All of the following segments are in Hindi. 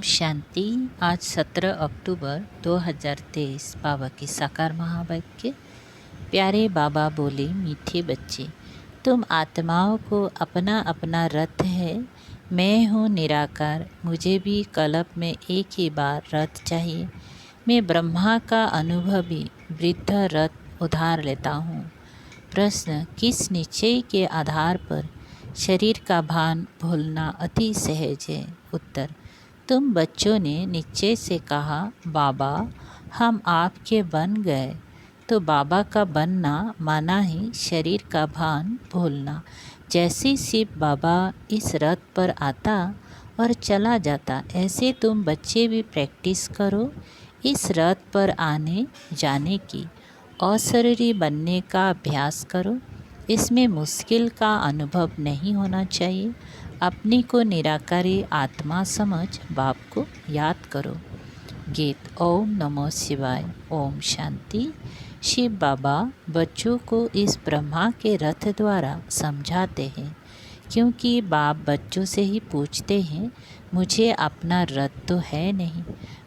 ओम शांति। आज 17 अक्टूबर 2023 बाबा की साकार महावाक्य। प्यारे बाबा बोले, मीठे बच्चे, तुम आत्माओं को अपना अपना रथ है। मैं हूँ निराकार, मुझे भी कल्प में एक ही बार रथ चाहिए। मैं ब्रह्मा का अनुभवी वृद्ध रथ उधार लेता हूँ। प्रश्न, किस निश्चय के आधार पर शरीर का भान भूलना अति सहज है? उत्तर, तुम बच्चों ने निश्चय से कहा, बाबा हम आपके बन गए। तो बाबा का बनना माना ही शरीर का भान भूलना। जैसे शिव बाबा इस रथ पर आता और चला जाता, ऐसे तुम बच्चे भी प्रैक्टिस करो इस रथ पर आने जाने की। अशरीरी बनने का अभ्यास करो। इसमें मुश्किल का अनुभव नहीं होना चाहिए। अपनी को निराकारी आत्मा समझ बाप को याद करो। गीत। ओम नमो शिवाय। ओम शांति। शिव बाबा बच्चों को इस ब्रह्मा के रथ द्वारा समझाते हैं, क्योंकि बाप बच्चों से ही पूछते हैं, मुझे अपना रथ तो है नहीं,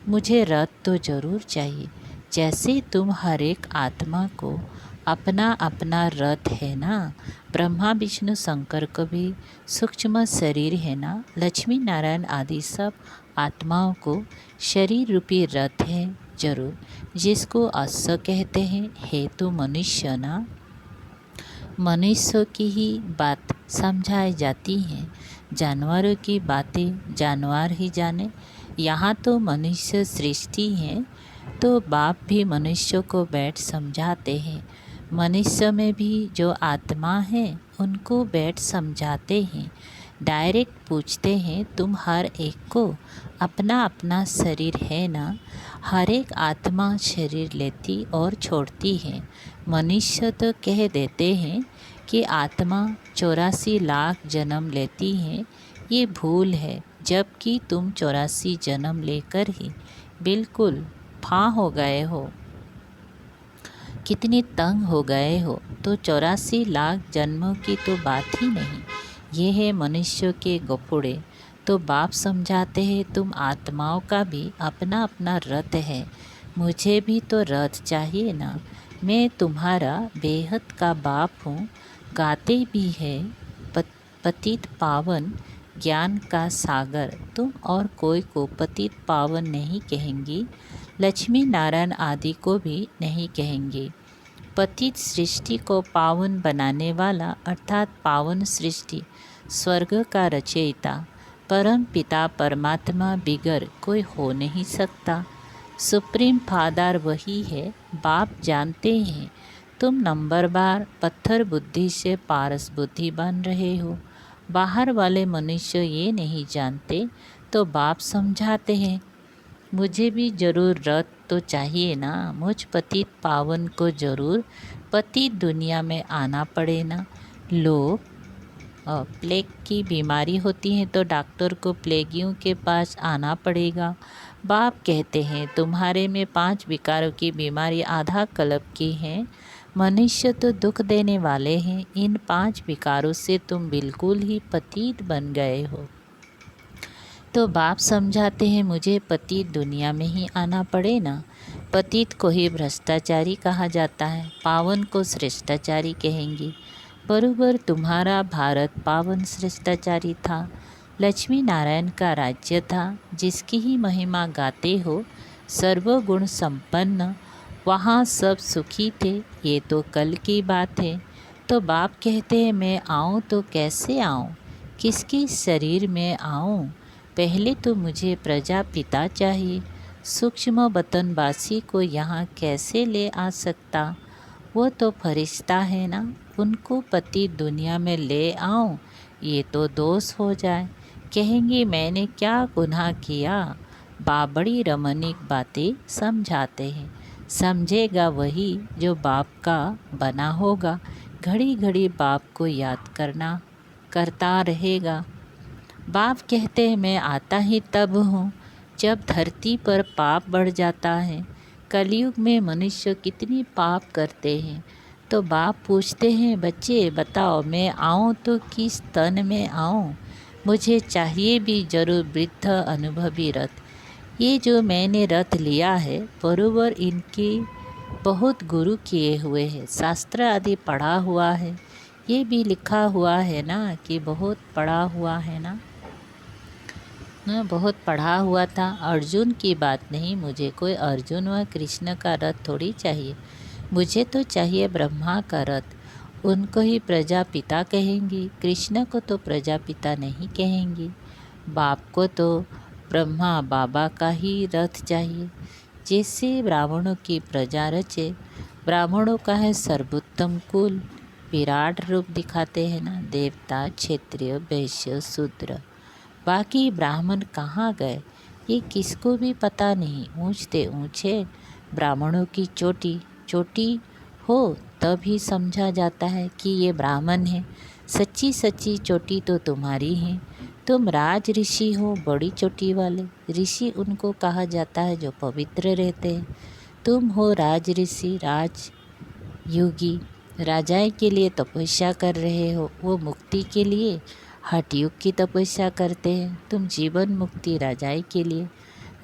मुझे रथ तो ज़रूर चाहिए। जैसे तुम हर एक आत्मा को अपना अपना रथ है ना, ब्रह्मा विष्णु शंकर को भी सूक्ष्म शरीर है ना, लक्ष्मी नारायण आदि सब आत्माओं को शरीर रूपी रथ है जरूर, जिसको अश्व कहते हैं। है तो मनुष्य ना, मनुष्य की ही बात समझाई जाती है, जानवरों की बातें जानवर ही जाने। यहाँ तो मनुष्य सृष्टि है, तो बाप भी मनुष्य को बैठ समझाते हैं। मनुष्य में भी जो आत्मा है उनको बैठ समझाते हैं। डायरेक्ट पूछते हैं, तुम हर एक को अपना अपना शरीर है ना? हर एक आत्मा शरीर लेती और छोड़ती है। मनुष्य तो कह देते हैं कि आत्मा 84 लाख जन्म लेती है। ये भूल है, जबकि तुम 84 जन्म लेकर ही बिल्कुल फां हो गए हो। कितने तंग हो गए हो, तो 84 लाख जन्मों की तो बात ही नहीं। ये है मनुष्य के गफुड़े। तो बाप समझाते हैं, तुम आत्माओं का भी अपना अपना रथ है। मुझे भी तो रथ चाहिए ना। मैं तुम्हारा बेहद का बाप हूँ। गाते भी है, पतित पावन ज्ञान का सागर। तुम और कोई को पतित पावन नहीं कहेंगी, लक्ष्मी नारायण आदि को भी नहीं कहेंगे। पतित सृष्टि को पावन बनाने वाला अर्थात पावन सृष्टि स्वर्ग का रचयिता परम पिता परमात्मा बिगर कोई हो नहीं सकता। सुप्रीम फादर वही है। बाप जानते हैं तुम नंबर बार पत्थर बुद्धि से पारस बुद्धि बन रहे हो। बाहर वाले मनुष्य ये नहीं जानते, तो बाप समझाते हैं, मुझे भी ज़रूर रथ तो चाहिए ना। मुझ पतित पावन को ज़रूर पतित दुनिया में आना पड़े ना। लोग प्लेग की बीमारी होती है तो डॉक्टर को प्लेगियों के पास आना पड़ेगा। बाप कहते हैं, तुम्हारे में 5 विकारों की बीमारी आधा कल्प की है। मनुष्य तो दुख देने वाले हैं। इन 5 विकारों से तुम बिल्कुल ही पतित बन गए हो। तो बाप समझाते हैं, मुझे पतित दुनिया में ही आना पड़े ना। पतित को ही भ्रष्टाचारी कहा जाता है, पावन को श्रेष्ठाचारी कहेंगे। बरोबर तुम्हारा भारत पावन श्रेष्ठाचारी था। लक्ष्मी नारायण का राज्य था, जिसकी ही महिमा गाते हो। सर्वगुण संपन्न, वहाँ सब सुखी थे। ये तो कल की बात है। तो बाप कहते हैं, मैं आऊँ तो कैसे आऊँ, किसके शरीर में आऊँ? पहले तो मुझे प्रजापिता चाहिए। सूक्ष्म बतनबासी को यहाँ कैसे ले आ सकता? वो तो फरिश्ता है ना, उनको पति दुनिया में ले आऊँ, ये तो दोष हो जाए। कहेंगे मैंने क्या गुनाह किया? बड़ी रमणीक बातें समझाते हैं। समझेगा वही जो बाप का बना होगा। घड़ी घड़ी बाप को याद करता रहेगा। बाप कहते हैं, मैं आता ही तब हूँ जब धरती पर पाप बढ़ जाता है। कलयुग में मनुष्य कितनी पाप करते हैं। तो बाप पूछते हैं, बच्चे बताओ, मैं आऊँ तो किस तन में आऊँ? मुझे चाहिए भी जरूर वृद्ध अनुभवी रथ। ये जो मैंने रथ लिया है बरोबर इनकी बहुत गुरु किए हुए हैं, शास्त्र आदि पढ़ा हुआ है। ये भी लिखा हुआ है ना कि बहुत पढ़ा हुआ है ना, बहुत पढ़ा हुआ था। अर्जुन की बात नहीं, मुझे कोई अर्जुन व कृष्ण का रथ थोड़ी चाहिए। मुझे तो चाहिए ब्रह्मा का रथ। उनको ही प्रजापिता कहेंगी, कृष्ण को तो प्रजापिता नहीं कहेंगी। बाप को तो ब्रह्मा बाबा का ही रथ चाहिए। जैसे ब्राह्मणों की प्रजा रचे, ब्राह्मणों का है सर्वोत्तम कुल, विराट रूप दिखाते हैं ना, देवता क्षत्रिय वैश्य शूद्र। बाकी ब्राह्मण कहाँ गए ये किसको भी पता नहीं। ऊंचते ऊंचे ब्राह्मणों की चोटी चोटी हो तब ही समझा जाता है कि ये ब्राह्मण है। सच्ची सच्ची चोटी तो तुम्हारी है। तुम राज ऋषि हो, बड़ी चोटी वाले। ऋषि उनको कहा जाता है जो पवित्र रहते हैं। तुम हो राज ऋषि, राज योगी, राजाएं के लिए तपस्या कर रहे हो, वो मुक्ति के लिए हठ युग की तपस्या करते हैं। तुम जीवन मुक्ति राजाई के लिए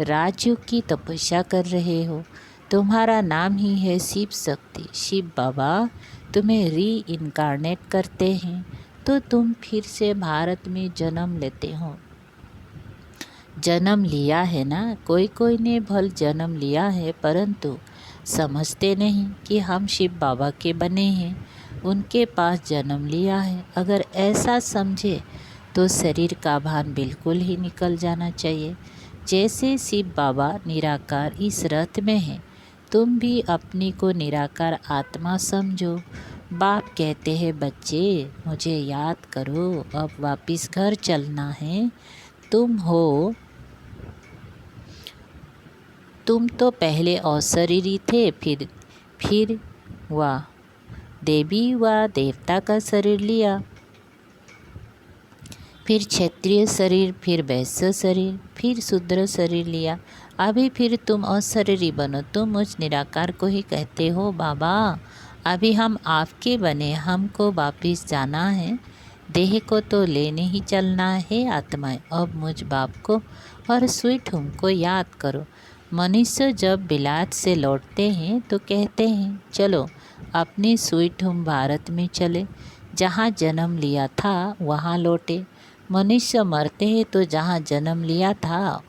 राजयोग की तपस्या कर रहे हो। तुम्हारा नाम ही है शिव शक्ति। शिव बाबा तुम्हें री इनकारनेट करते हैं तो तुम फिर से भारत में जन्म लेते हो। जन्म लिया है ना, कोई कोई ने भल जन्म लिया है, परंतु समझते नहीं कि हम शिव बाबा के बने हैं, उनके पास जन्म लिया है। अगर ऐसा समझे तो शरीर का भान बिल्कुल ही निकल जाना चाहिए। जैसे शिव बाबा निराकार इस रथ में है, तुम भी अपनी को निराकार आत्मा समझो। बाप कहते हैं बच्चे मुझे याद करो, अब वापिस घर चलना है। तुम तो पहले अशरीरी थे, फिर वह देवी व देवता का शरीर लिया, फिर क्षत्रिय शरीर, फिर वैश्य शरीर, फिर शूद्र शरीर लिया। अभी फिर तुम अशरीरी बनो। तुम मुझ निराकार को ही कहते हो बाबा। अभी हम आपके बने, हमको वापिस जाना है। देह को तो लेने ही चलना है आत्माएं। अब मुझ बाप को और स्वीट होम को याद करो। मनुष्य जब बिलात से लौटते हैं तो कहते हैं चलो अपने स्वीट होम भारत में चले, जहाँ जन्म लिया था वहाँ लौटे। मनुष्य मरते हैं तो जहाँ जन्म लिया था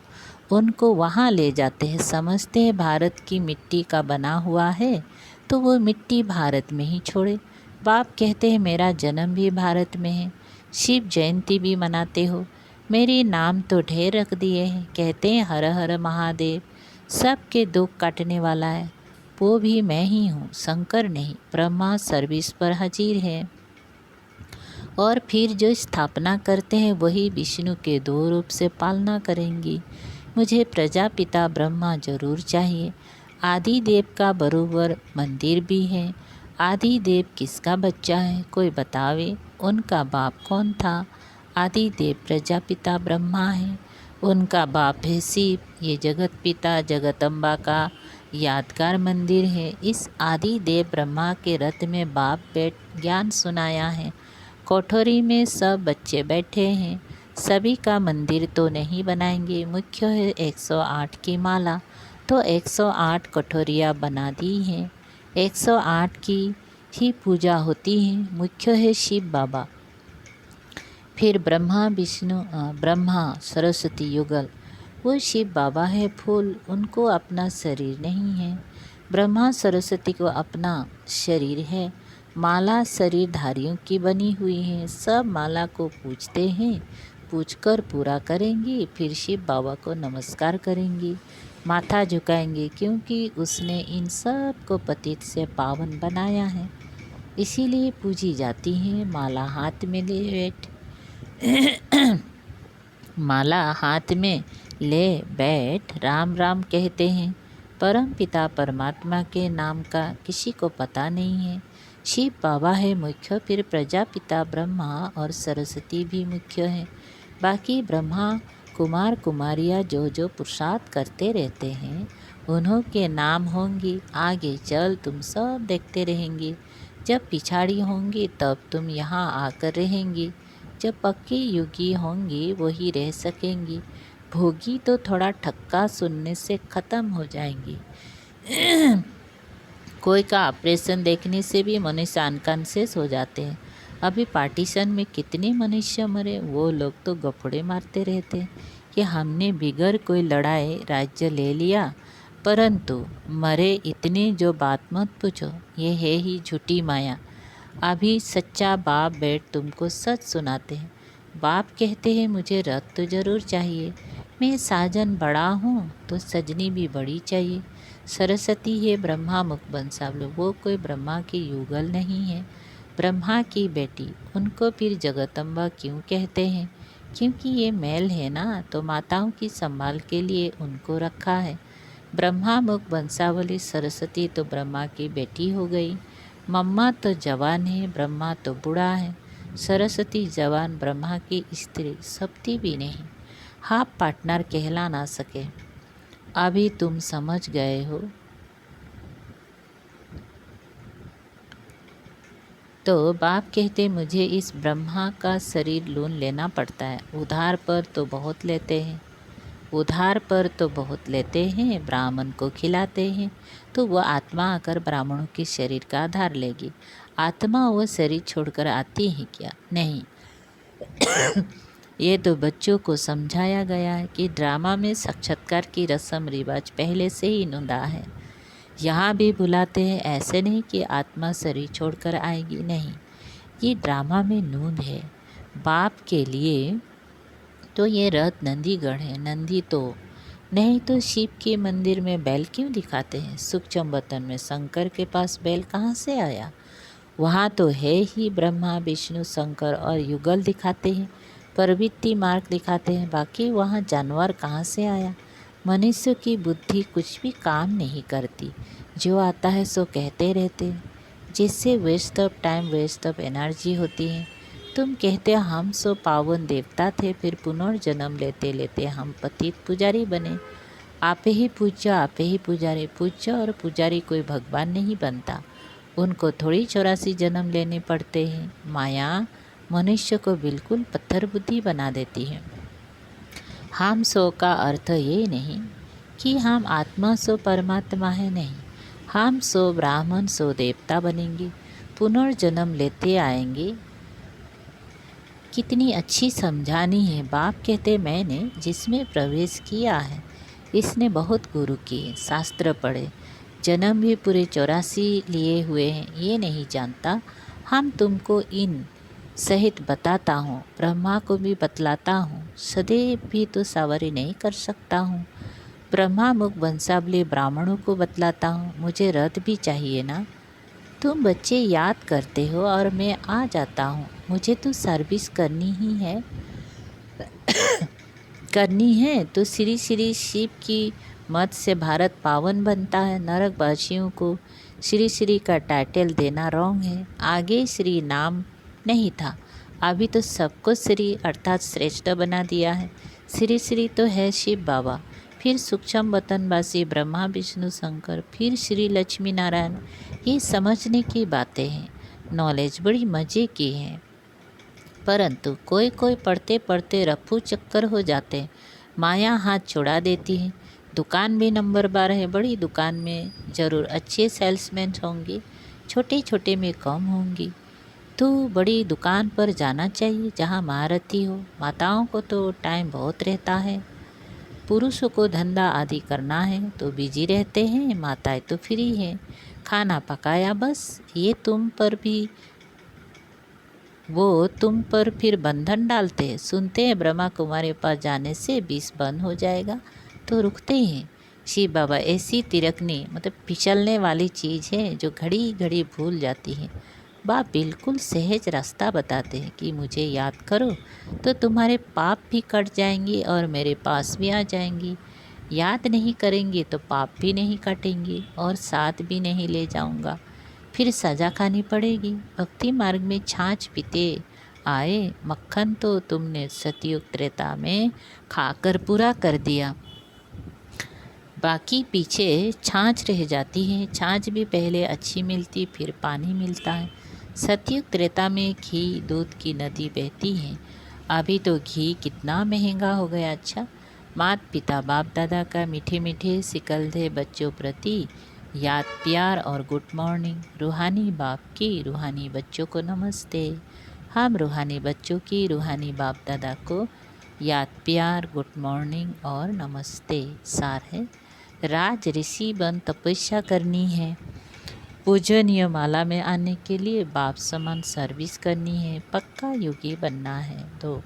उनको वहाँ ले जाते हैं। समझते हैं भारत की मिट्टी का बना हुआ है तो वो मिट्टी भारत में ही छोड़े। बाप कहते हैं मेरा जन्म भी भारत में है, शिव जयंती भी मनाते हो, मेरे नाम तो ढेर रख दिए हैं। कहते हैं हर हर महादेव, सबके दुख काटने वाला है वो भी मैं ही हूँ, शंकर नहीं। ब्रह्मा सर्विस पर हाजिर है और फिर जो स्थापना करते हैं वही विष्णु के 2 रूप से पालना करेंगी। मुझे प्रजापिता ब्रह्मा जरूर चाहिए। आदि देव का बरोबर मंदिर भी है। आदि देव किसका बच्चा है कोई बतावे, उनका बाप कौन था? आदि देव प्रजापिता ब्रह्मा है, उनका बाप है शिव। ये जगत पिता जगदम्बा का यादगार मंदिर है। इस आदि देव ब्रह्मा के रथ में बाप बैठ ज्ञान सुनाया है। कोठरी में सब बच्चे बैठे हैं। सभी का मंदिर तो नहीं बनाएंगे, मुख्य है 108 की माला, तो 108 कठोरियाँ बना दी हैं। 108 की ही पूजा होती है। मुख्य है शिव बाबा, फिर ब्रह्मा सरस्वती युगल, वो शिव बाबा है फूल, उनको अपना शरीर नहीं है। ब्रह्मा सरस्वती को अपना शरीर है। माला शरीरधारियों की बनी हुई है। सब माला को पूजते हैं, पूजकर पूरा करेंगी, फिर शिव बाबा को नमस्कार करेंगी, माथा झुकाएंगे, क्योंकि उसने इन सब को पतित से पावन बनाया है, इसीलिए पूजी जाती हैं। माला हाथ में ले माला हाथ में ले बैठ राम राम कहते हैं। परम पिता परमात्मा के नाम का किसी को पता नहीं है। शिव बाबा है मुख्य, फिर प्रजापिता ब्रह्मा और सरस्वती भी मुख्य है। बाकी ब्रह्मा कुमार कुमारियाँ जो जो पुरुषार्थ करते रहते हैं उन्हों के नाम होंगे। आगे चल तुम सब देखते रहेंगे। जब पिछाड़ी होंगी तब तुम यहाँ आकर रहेंगी। जब पक्के योगी होंगी वही रह सकेंगी, भोगी तो थोड़ा ठक्का सुनने से ख़त्म हो जाएंगी। कोई का ऑपरेशन देखने से भी मनुष्य अनकॉन्शियस हो जाते हैं। अभी पार्टीशन में कितने मनुष्य मरे, वो लोग तो गफड़े मारते रहते कि हमने बिगर कोई लड़ाई राज्य ले लिया, परंतु मरे इतने जो बात मत पूछो, ये है ही झूठी माया। अभी सच्चा बाप बैठ तुमको सच सुनाते हैं। बाप कहते हैं मुझे रथ तो ज़रूर चाहिए, मैं साजन बड़ा हूँ तो सजनी भी बड़ी चाहिए। सरस्वती है ब्रह्मा मुख बंसावलो, वो कोई ब्रह्मा की युगल नहीं है, ब्रह्मा की बेटी। उनको फिर जगदम्बा क्यों कहते हैं? क्योंकि ये मेल है ना, तो माताओं की संभाल के लिए उनको रखा है। ब्रह्मा मुख बंसावली सरस्वती तो ब्रह्मा की बेटी हो गई। मम्मा तो जवान है, ब्रह्मा तो बूढ़ा है। सरस्वती जवान, ब्रह्मा की स्त्री सपती भी नहीं, हाफ पार्टनर कहला ना सके। अभी तुम समझ गए हो? तो बाप कहते मुझे इस ब्रह्मा का शरीर लोन लेना पड़ता है। उधार पर तो बहुत लेते हैं, उधार पर तो बहुत लेते हैं, ब्राह्मण को खिलाते हैं तो वह आत्मा आकर ब्राह्मणों के शरीर का आधार लेगी। आत्मा वह शरीर छोड़कर आती है क्या? नहीं। ये तो बच्चों को समझाया गया है कि ड्रामा में साक्षात्कार की रस्म रिवाज पहले से ही नुदा है। यहाँ भी बुलाते हैं, ऐसे नहीं कि आत्मा शरीर छोड़कर आएगी, नहीं, ये ड्रामा में नूंद है। बाप के लिए तो ये रथ नंदीगढ़ है, नंदी तो नहीं तो शिव के मंदिर में बैल क्यों दिखाते हैं? सुखचंबतन में शंकर के पास बैल कहाँ से आया? वहाँ तो है ही ब्रह्मा विष्णु शंकर और युगल दिखाते हैं, प्रवृत्ति मार्ग दिखाते हैं, बाकी वहाँ जानवर कहाँ से आया? मनुष्य की बुद्धि कुछ भी काम नहीं करती, जो आता है सो कहते रहते हैं, जिससे waste of time waste of energy होती है। तुम कहते हम सो पावन देवता थे, फिर पुनर्जन्म लेते लेते हम पतित पुजारी बने। आपे ही पूज्य आपे ही पुजारी। पूज्य और पुजारी कोई भगवान नहीं बनता, उनको थोड़ी 84 जन्म लेने पड़ते हैं। माया मनुष्य को बिल्कुल पत्थर बुद्धि बना देती है। हम सो का अर्थ ये नहीं कि हम आत्मा सो परमात्मा है, नहीं, हम सो ब्राह्मण सो देवता बनेंगे, पुनर्जन्म लेते आएंगे। कितनी अच्छी समझानी है। बाप कहते मैंने जिसमें प्रवेश किया है इसने बहुत गुरु किए, शास्त्र पढ़े, जन्म भी पूरे 84 लिए हुए हैं, ये नहीं जानता। हम तुमको इन सहित बताता हूँ, ब्रह्मा को भी बतलाता हूँ, सदैव भी तो सवारी नहीं कर सकता हूँ। ब्रह्मा मुख बंसावली ब्राह्मणों को बतलाता हूँ, मुझे रथ भी चाहिए ना। तुम बच्चे याद करते हो और मैं आ जाता हूँ, मुझे तो सर्विस करनी ही है। करनी है तो श्री श्री शिव की मत से भारत पावन बनता है। नरकवासियों को श्री श्री का टाइटल देना रॉन्ग है। आगे श्री नाम नहीं था, अभी तो सबको श्री अर्थात श्रेष्ठ बना दिया है। श्री श्री तो है शिव बाबा, फिर सूक्ष्म वतनवासी ब्रह्मा विष्णु शंकर, फिर श्री लक्ष्मी नारायण। ये समझने की बातें हैं, नॉलेज बड़ी मज़े की है, परंतु कोई कोई पढ़ते पढ़ते रफू चक्कर हो जाते, माया हाथ छुड़ा देती है। दुकान भी नंबर 12 है, बड़ी दुकान में ज़रूर अच्छे सेल्समैन होंगे, छोटे छोटे में कम होंगी। तो बड़ी दुकान पर जाना चाहिए जहाँ महारथी हो। माताओं को तो टाइम बहुत रहता है, पुरुषों को धंधा आदि करना है तो बिजी रहते हैं, माताएं तो फ्री हैं, खाना पकाया बस। ये तुम पर भी वो तुम पर फिर बंधन डालते हैं। सुनते हैं ब्रह्मा कुमारी पास जाने से 20 बंद हो जाएगा तो रुकते हैं। शिव बाबा ऐसी तिरकनी मतलब फिसलने वाली चीज़ है जो घड़ी घड़ी भूल जाती है। बाप बिल्कुल सहज रास्ता बताते हैं कि मुझे याद करो तो तुम्हारे पाप भी कट जाएंगे और मेरे पास भी आ जाएंगी। याद नहीं करेंगे तो पाप भी नहीं कटेंगे और साथ भी नहीं ले जाऊंगा, फिर सज़ा खानी पड़ेगी। भक्ति मार्ग में छाछ पीते आए, मक्खन तो तुमने सतयुग त्रेता में खाकर पूरा कर दिया, बाकी पीछे छाछ रह जाती है। छाछ भी पहले अच्छी मिलती, फिर पानी मिलता है। सतयुग त्रेता में घी दूध की नदी बहती है। अभी तो घी कितना महंगा हो गया। अच्छा, माता पिता बाप दादा का मीठे मीठे सिकलते बच्चों प्रति याद प्यार और गुड मॉर्निंग। रूहानी बाप की रूहानी बच्चों को नमस्ते। हम रूहानी बच्चों की रूहानी बाप दादा को याद प्यार गुड मॉर्निंग और नमस्ते। सार है, राज ऋषि बन तपस्या करनी है। पूजनीय माला में आने के लिए बाप समान सर्विस करनी है। पक्का योगी बनना है। तो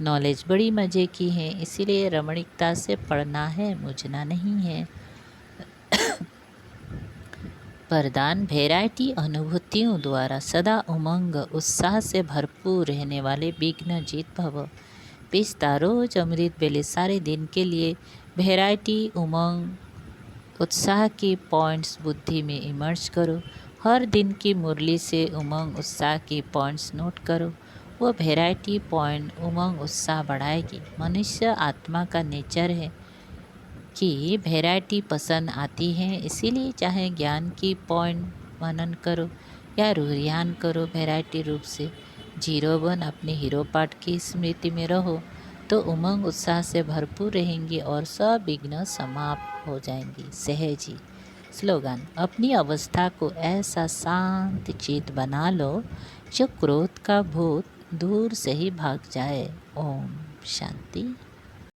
नॉलेज बड़ी मज़े की है, इसीलिए रमणीकता से पढ़ना है, मुझना नहीं है। वरदान, वैरायटी अनुभूतियों द्वारा सदा उमंग उत्साह से भरपूर रहने वाले विघ्न जीत भव। पिस्ता रोज अमृत बेले सारे दिन के लिए वैरायटी उमंग उत्साह के पॉइंट्स बुद्धि में इमर्ज करो। हर दिन की मुरली से उमंग उत्साह के पॉइंट्स नोट करो। वो वैरायटी पॉइंट उमंग उत्साह बढ़ाएगी। मनुष्य आत्मा का नेचर है कि वैरायटी पसंद आती है, इसीलिए चाहे ज्ञान की पॉइंट मनन करो या रुझान करो, वैरायटी रूप से जीरो बन अपने हीरो पार्ट की स्मृति में रहो तो उमंग उत्साह से भरपूर रहेंगी और सब विघ्न समाप्त हो जाएंगी। सहजी स्लोगन, अपनी अवस्था को ऐसा शांत चित बना लो जो क्रोध का भूत दूर से ही भाग जाए। ओम शांति।